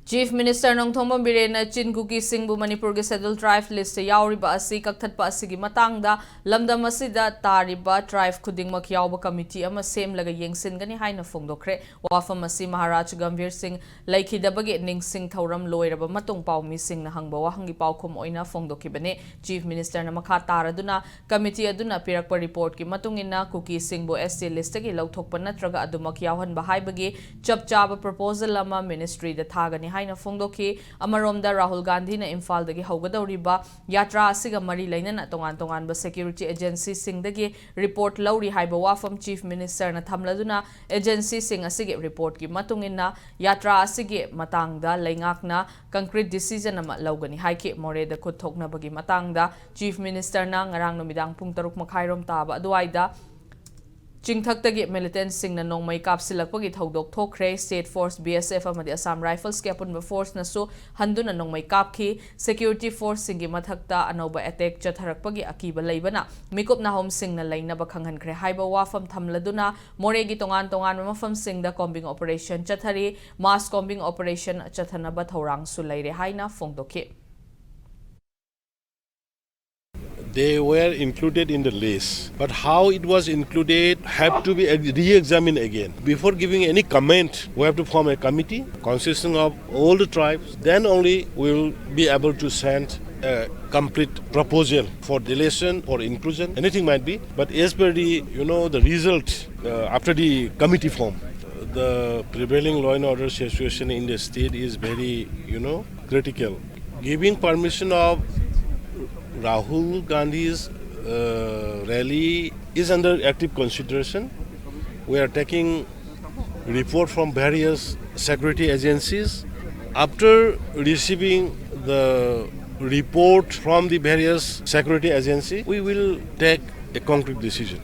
Chief Minister Nongthongpam Birena Chin-Kuki Singbu Manipur ge Scheduled Tribe list yauriba asi kakthatpa asigi matangda lamdam asida tariba tribe khudingmak yauba committee ama semlaga yengsingani haina phongdokre wafam asi Maharaj Gambhir Singh laikhidabage ningsing thauram loiraba matung paumi sing na hangba wahangi paukhum oina phongdokibane Chief Minister na makha taraduna committee aduna pirakpa report ki matungina Kuki Singbu SC list gi lauthokpa natraga adumak yauhanba haibage chapchaba proposal ama ministry da thagani haina phongdoki amaromda Rahul Gandhi na Imphal dagi haugadawriba yatra asiga mari lainana tongan ba security agency singdagi report lauri haiba wafam Chief Minister na thamladuna agency sing asige report ki matungina yatra asige matangda laingakna concrete decision ama laugani haiki more da khuthokna bagi matangda Chief Minister na ngarang numidang pung 6 makhairom taba aduaida Chingthak militant sing na nong may kapsilakpagi thaudok thokre State Force BSF amadi Assam Rifles ke apunba force na so handu na nong may kapki security force singi mathakta anoba attack chatharakpagi akiba laibana mikop na home sing na laina bakhanghan kre haiba wafam thamladuna moregi tongan mafam sing da combing operation chathari mass combing operation chathana ba thorang sulaire haina phongdoki. They were included in the list, but how it was included have to be re-examined again. Before giving any comment, we have to form a committee consisting of all the tribes. Then only we will be able to send a complete proposal for deletion or inclusion. Anything might be, but as per the the result after the committee form, the prevailing law and order situation in the state is very critical. Giving permission of Rahul Gandhi's rally is under active consideration. We are taking report from various security agencies. After receiving the report from the various security agencies, we will take a concrete decision.